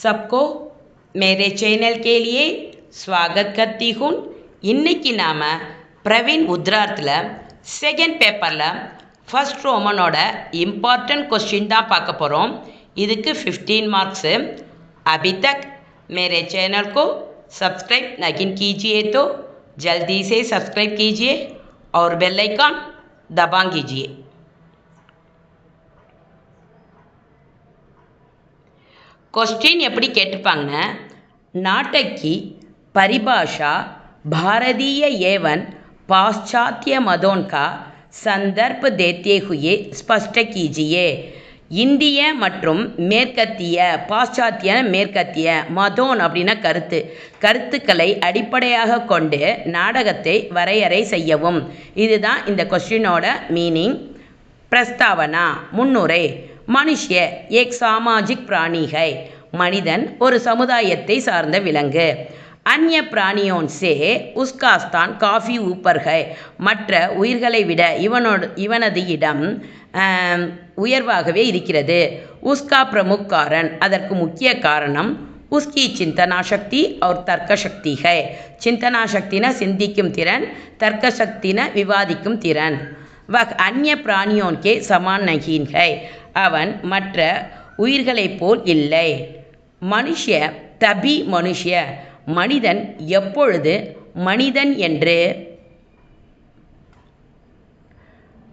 सबको मेरे चैनल के लिए स्वागत करती हूँ. இன்னைக்கு நாம் பிரவீன் உத்ராத்தில் செகண்ட் பேப்பரில் ஃபர்ஸ்ட் ரோமனோட இம்பார்ட்டன்ட் கொஸ்டின் தான் பார்க்க போகிறோம். இதுக்கு 15 मार्क्स. अभी तक मेरे चैनल को सब्सक्राइब नहीं कीजिए तो जल्दी से सब्सक्राइब कीजिए और बेल आइकन दबा कीजिए. क्वेश्चन எப்படி கேட்டிருப்பாங்கன்னா, नाटक की परिभाषा भारतीय एवं पाश्चात्य मदों का संदर्भ देते हुए स्पष्ट कीजिए. இந்திய மற்றும் மேற்கத்திய, பாশ্சாத்திய மேற்கத்திய, மதோன் அப்படின்னா கருத்துக்களை அடிப்படையாக கொண்டு நாடகத்தை வரையறை செய்யவும். இதுதான் இந்த கொஸ்டினோட மீனிங். பிரஸ்தாவனா, முன்னுரை. மனுஷ்ய ஏக் சாமாஜிக் பிராணி है. மனிதன் ஒரு சமுதாயத்தை சார்ந்த விலங்கு. अन्य प्राणियों से उसका स्थान काफ़ी ऊपर है. மற்ற உயிர்களை விட இவனது இடம் உயர்வாகவே இருக்கிறது. உஸ்கா பிரமுக் காரண், அதற்கு முக்கிய காரணம் உஸ்கி சிந்தனா சக்தி और தர்க்க சக்தி है. சிந்தனா சக்தினா சிந்திக்கும் திறன், தர்க்க சக்தினா விவாதிக்கும் திறன். वह अन्य प्राणियों के समान नहीं है. அவன் மற்ற உயிர்களைப் போல் இல்லை. மனுஷ்ய தபி மனுஷ்ய, மனிதன் எப்பொழுது மனிதன் என்று,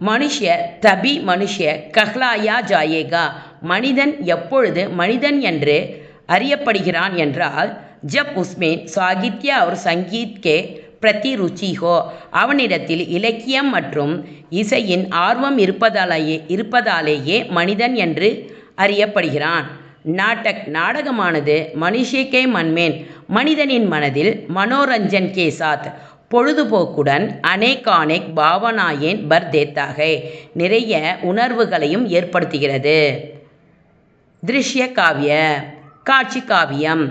மனுஷ்ய தபி மனுஷ்ய கஹ்லாயா ஜாயேகா, மனிதன் எப்பொழுது மனிதன் என்று அறியப்படுகிறான் என்றால், ஜப் உஸ்மேன் சாகித்ய और संगीत के प्रति रुचि हो, அவனிடத்தில் இலக்கியம் மற்றும் இசையின் ஆர்வம் இருப்பதாலேயே மனிதன் என்று அறியப்படுகிறான். நாடக், நாடகமானது மனுஷே மன்மேன், மனிதனின் மனதில் மனோரஞ்சன் கே சாத், பொழுதுபோக்குடன் அனேக் பாவனாயேன் பர் தேத்தாக, நிறைய உணர்வுகளையும் ஏற்படுத்துகிறது. திருஷ்ய காவிய, காட்சி காவியம்.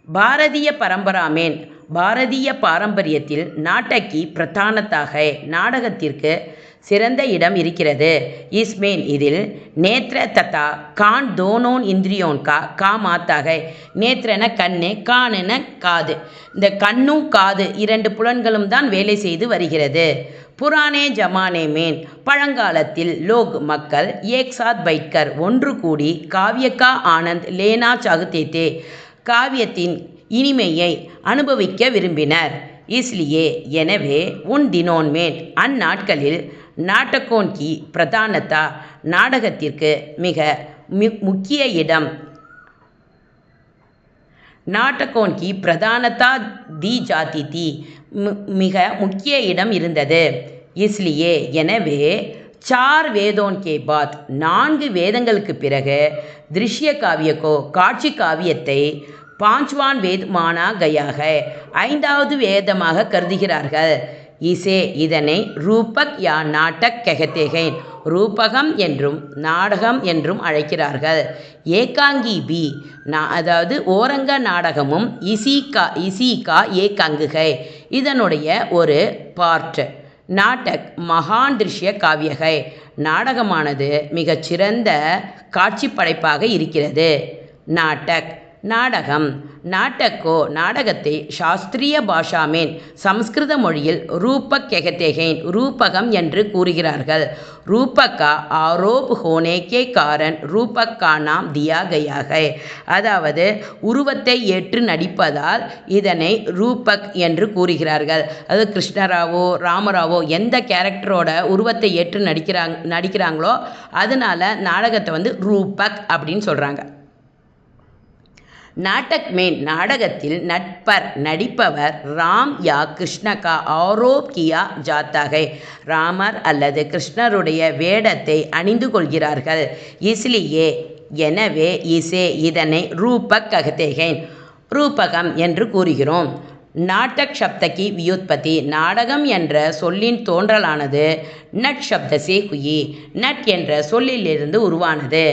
பாரதிய பரம்பராமேன், பாரதிய பாரம்பரியத்தில் நாட்டக்கி பிரதானத்தாக, நாடகத்திற்கு சிறந்த இடம் இருக்கிறது. இஸ்மேன், இதில் நேத்ர தத்தா கான் தோனோன் இந்திரியோன் கா மாத்தாக, நேத்ரன கண்ணு, காணுன காது, இந்த கண்ணும் காது இரண்டு புலன்களும் தான் வேலை செய்து வருகிறது. புராணே ஜமானே மேன், பழங்காலத்தில் லோக் மக்கள் ஏக் சாத் பைட்கர், ஒன்று கூடி காவியக்கா ஆனந்த் லேனா சாகுத்தேத்தே, காவியத்தின் இனிமையை அனுபவிக்க விரும்பினர். இஸ்லியே, எனவே உன் தினோன் மேன், அந்நாட்களில் நாட்டகோன் கி பிரதானதா, நாடகத்திற்கு மிக முக்கிய இடம், நாட்டகோன் கி பிரதானதா தி ஜாதி தி, மிக முக்கிய இடம் இருந்தது. இஸ்லியே, எனவே 4 வேதோன் கே பாத், 4 வேதங்களுக்கு பிறகு திருஷ்ய காவியக்கோ, காட்சி காவியத்தை 5வான் வேத் மானா கயா है, 5வது வேதமாக கருதுகிறார்கள். இசே, இதனை ரூபக் யா நாட்டக் கஹதே हैं, ரூபகம் என்றும் நாடகம் என்றும் அழைக்கிறார்கள். ஏகாங்கி பி, அதாவது ஓரங்க நாடகமும் இசிகா ஏகாங்கு है, இதனுடைய ஒரு பார்ட். நாட்டக் மகான் திருஷ்ய காவிய है, நாடகமானது மிகச்சிறந்த காட்சி படைப்பாக இருக்கிறது. நாட்டக், நாடகம். நாட்டக்கோ, நாடகத்தை சாஸ்திரிய பாஷாமேன், சம்ஸ்கிருத மொழியில் ரூபக் கெகத்தேகேன், ரூபகம் என்று கூறுகிறார்கள். ரூபக்கா ஆரோப் ஹோனே கே காரன் ரூபக் கா நாம் தியா கயா है, அதாவது உருவத்தை ஏற்று நடிப்பதால் இதனை ரூபக் என்று கூறுகிறார்கள். அது கிருஷ்ணராவோ ராமராவோ எந்த கேரக்டரோட உருவத்தை ஏற்று நடிக்கிறாங்களோ அதனால நாடகத்தை ரூபக் அப்படின்னு சொல்கிறாங்க. नाटक में, நாடகத்தில் நட்பர் நடிப்பவர் ராம் யா கிருஷ்ண கா ஆரோப் கியா ஜாத்தா है, ராமர் அல்லது கிருஷ்ணருடைய வேடத்தை அணிந்து கொள்கிறார்கள். இஸ்லியே, எனவே இசே, இதனை ரூபக் கஹதே हैं, ரூபகம் என்று கூறுகிறோம். நாட்டக் சப்தகி வியுத்பத்தி, நாடகம் என்ற சொல்லின் தோன்றலானது நட் சப்தசே குயி, நட் என்ற சொல்லிலிருந்து உருவானது.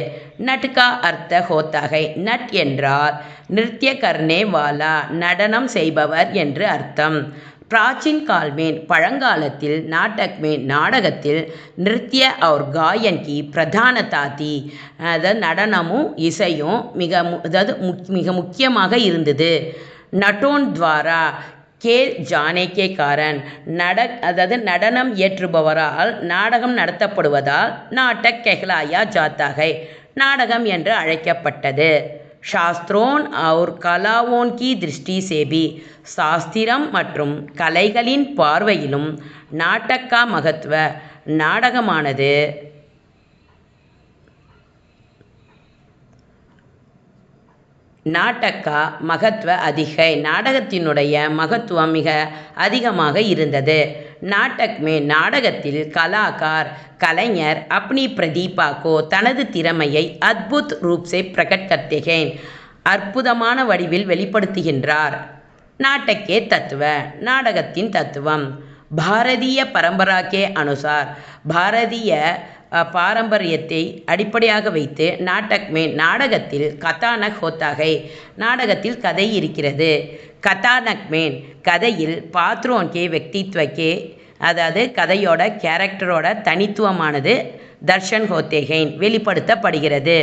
நட்கா அர்த்த ஹோத்தாகை, நட் என்றால் நிருத்ய கர்னே வாலா, நடனம் செய்பவர் என்று அர்த்தம். प्राचीन काल में பழங்காலத்தில் நாடக் में நாடகத்தில் நிருத்ய और गायन की प्रधानता थी. அதாவது நடனமும் இசையும் மிக முக்கியமாக இருந்தது. நட்டோன் துவாரா கே ஜானே காரன் அதாவது நடனம் இயற்றுபவரால் நாடகம் நடத்தப்படுவதால் நாடக் கெஹ்லாயா ஜாத்தா நாடகம் என்று அழைக்கப்பட்டது. சாஸ்திரோன் और கலாவோன் கி திருஷ்டி சேபி சாஸ்திரம் மற்றும் கலைகளின் பார்வையிலும் நாடக்கா மகத்துவ நாடகமானது நாடக்கா மகத்துவ அதிகை நாடகத்தினுடைய மகத்துவம் மிக அதிகமாக இருந்தது. நாடக் மே நாடகத்தில் கலாகார் கலைஞர் அப்னி பிரதீபாக்கோ தனது திறமையை அத்புத் ரூப் சே பிரகட் கர்த்தே ஹைன் அற்புதமான வடிவில் வெளிப்படுத்துகின்றார். நாடக்கே தத்துவ நாடகத்தின் தத்துவம் பாரதிய பரம்பராக்கே அனுசார் பாரதிய பாரம்பரியத்தை அடிப்படையாக வைத்து நாடக் மே நாடகத்தில் கதானக் ஹோத்தாகை நாடகத்தில் கதை இருக்கிறது. கதானக் மேன் கதையில் பாத்ரோன்கே व्यक्तित्वக்கே அதாவது கதையோட கேரக்டரோட தனித்துவமானது தர்ஷன் ஹோத்தேகைன் வெளிப்படுத்தப்படுகிறது.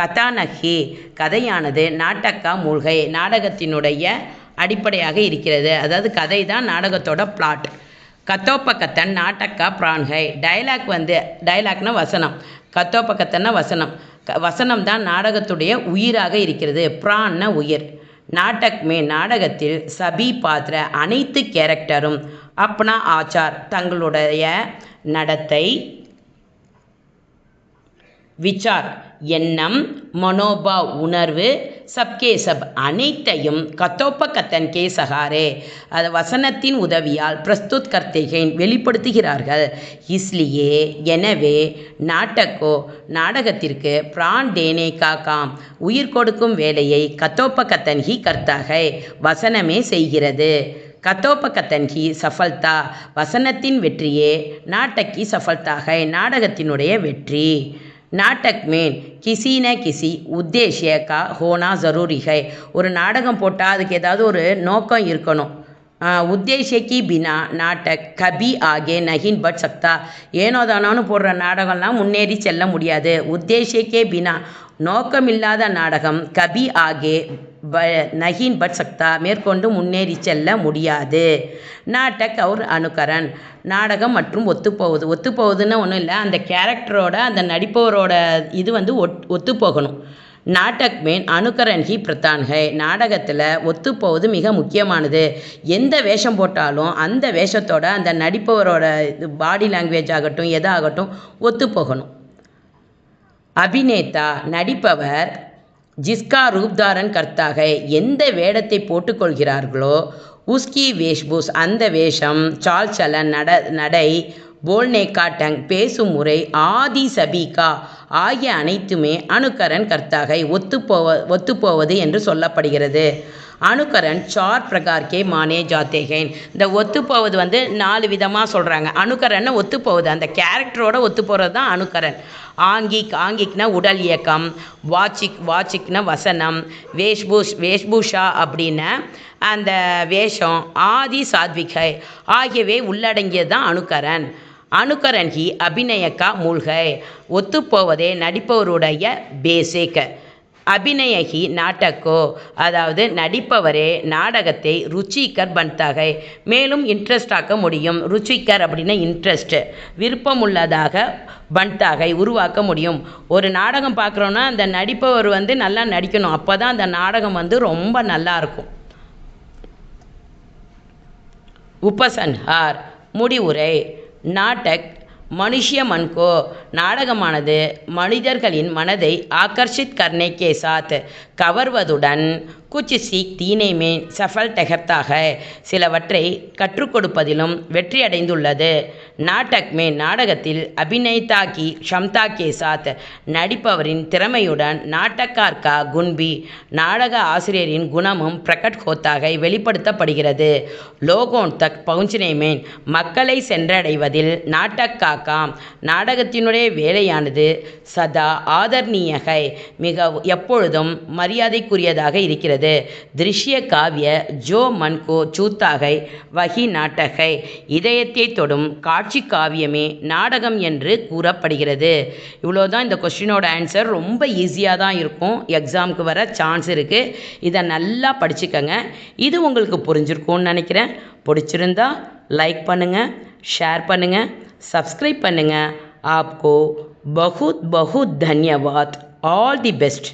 கதானக்கி கதையானது நாடக்கா மூழ்கை நாடகத்தினுடைய அடிப்படையாக இருக்கிறது. அதாவது கதை தான் நாடகத்தோட பிளாட். கத்தோப்பக்கத்தன் நாடக்கா பிரான்ஹை டைலாக்னா வசனம். கத்தோப்பக்கத்தன்னா வசனம். வசனம் தான் நாடகத்துடைய உயிராக இருக்கிறது. பிரான்னா உயிர். நாடக் மே நாடகத்தில் சபி பாத்திர அனைத்து கேரக்டரும் அப்னா ஆச்சார் தங்களுடைய நடத்தை விசார் எண்ணம் மனோபாவ் உணர்வு சப்கே சப் அனைத்தையும் கத்தோப்பக்கத்தன் கே சகாரே அது வசனத்தின் உதவியால் பிரஸ்துத் கர்த்தேகைன் வெளிப்படுத்துகிறார்கள். இஸ்லியே எனவே நாடக்கோ நாடகத்திற்கு பிரான் தேனே கா காம் உயிர் கொடுக்கும் வேலையை கத்தோப்பக்கத்தன் ஹி கர்த்தாகை வசனமே செய்கிறது. கத்தோப்பக்கத்தன் ஹி சஃபல்தா வசனத்தின் வெற்றியே நாடக்கி சஃபல்தாகை நாடகத்தினுடைய வெற்றி. நாடக் மேன் கிசி ந கிசி உத்தேஷ்ய கா ஹோனா ஜரூரி ஹை ஒரு நாடகம் போட்டால் அதுக்கு ஏதாவது ஒரு நோக்கம் இருக்கணும். உத்தேஷ்ய கி பினா நாடக் கபி ஆகே நஹின் பட் சக்தா ஏனோ தானோன்னு போடுற நாடகம்லாம் முன்னேறி செல்ல முடியாது. உத்தேஷ்யக்கே பினா நோக்கமில்லாத நாடகம் கபி ஆகே நஹின் பட் சக்தா மேற்கொண்டு முன்னேறி செல்ல முடியாது. நாடக் அவர் அனுகரன் நாடகம் மற்றும் ஒத்துப்போகுதுன்னு ஒன்றும் இல்லை. அந்த கேரக்டரோட அந்த நடிப்பவரோட இது ஒத்துப்போகணும். நாடக் மேன் அனுகரன் ஹி பிரதான்ஹை நாடகத்தில் ஒத்துப்போவது மிக முக்கியமானது. எந்த வேஷம் போட்டாலும் அந்த வேஷத்தோட அந்த நடிப்பவரோட பாடி லாங்குவேஜ் ஆகட்டும் எதாகட்டும் ஒத்துப்போகணும். அபிநேதா நடிப்பவர் ஜிஸ்கா ரூப்தாரன் கர்த்தாகை எந்த வேடத்தை போட்டுக்கொள்கிறார்களோ உஸ்கி வேஷ்பூஸ் அந்த வேஷம் சால் சலன் நடை போல்னே கா டங் பேசும் முறை ஆதி சபிகா ஆகிய அனைத்துமே அனுகரன் கர்த்தாகை ஒத்துப்போவது என்று சொல்லப்படுகிறது. அனுகரன் சார் பிரகார் கே மானே ஜாத்தேகைன் இந்த ஒத்துப்போவது 4 விதமாக சொல்கிறாங்க. அனுகரன் ஒத்துப்போவது அந்த கேரக்டரோட ஒத்துப்போகிறது தான் அனுகரன். ஆங்கிக்னா உடல் இயக்கம், வாச்சிக்னா வசனம், வேஷ்பூஷா அப்படின்னா அந்த வேஷம், ஆதி சாத்விகை ஆகியவை உள்ளடங்கியது தான் அனுகரன். அனுகரன் ஹி அபிநயக்கா மூழ்கை ஒத்துப்போவதே நடிப்பவருடைய பேசிக். அபிநயகி நாடக்கோ அதாவது நடிப்பவரே நாடகத்தை ருச்சிகர் பன்தாகை மேலும் இன்ட்ரெஸ்ட் ஆக்க முடியும். ருச்சிகர் அப்படின்னா இன்ட்ரெஸ்ட் விருப்பமுள்ளதாக பன்தாகை உருவாக்க முடியும். ஒரு நாடகம் பார்க்குறோன்னா அந்த நடிப்பவர் நல்லா நடிக்கணும். அப்போ தான் அந்த நாடகம் ரொம்ப நல்லா இருக்கும். உபசன்ஹார் முடிவுரை. நாடக் மனுஷ்ய மன்கோ நாடகமானது மனிதர்களின் மனதை ஆகர்ஷித் கர்னே கே சாத் கவர்வதுடன் குச் சீக் தீனை மேன் சஃபல் டெகர்த்தாக சிலவற்றை கற்றுக் கொடுப்பதிலும் வெற்றி அடைந்துள்ளது. நாடக் மே நாடகத்தில் அபிநயத்தா கி க்ஷம்தா கே சாத் நடிப்பவரின் திறமையுடன் நாடகார் கா குண்பி நாடக ஆசிரியரின் குணமும் பிரகட் ஹோத்தாக வெளிப்படுத்தப்படுகிறது. லோகோன் தக் பहुंचने में மக்களை சென்றடைவதில் நாடக்கா காம். நாடகத்தினுடைய வேலையானது சதா ஆதர்ணீயகை, மிக எப்பொழுதும் மரியாதைக்குரியதாக இருக்கிறது. திருஷ்ய காவிய ஜோ மன்கோ சூத்தாகை வகி நாட்டகை, இதயத்தை தொடும் காட்சி காவியமே நாடகம் என்று கூறப்படுகிறது. இவ்வளோதான் இந்த கொஸ்டினோட ஆன்சர். ரொம்ப ஈஸியாக தான் இருக்கும், எக்ஸாமுக்கு வர சான்ஸ் இருக்குது. இதை நல்லா படிச்சுக்கங்க. இது உங்களுக்கு புரிஞ்சிருக்கும்னு நினைக்கிறேன். பிடிச்சிருந்தா லைக் பண்ணுங்கள், ஷேர் பண்ணுங்கள், सब्सक्राइब பண்ணுங்கள். आपको बहुत बहुत धन्यवाद. All the best.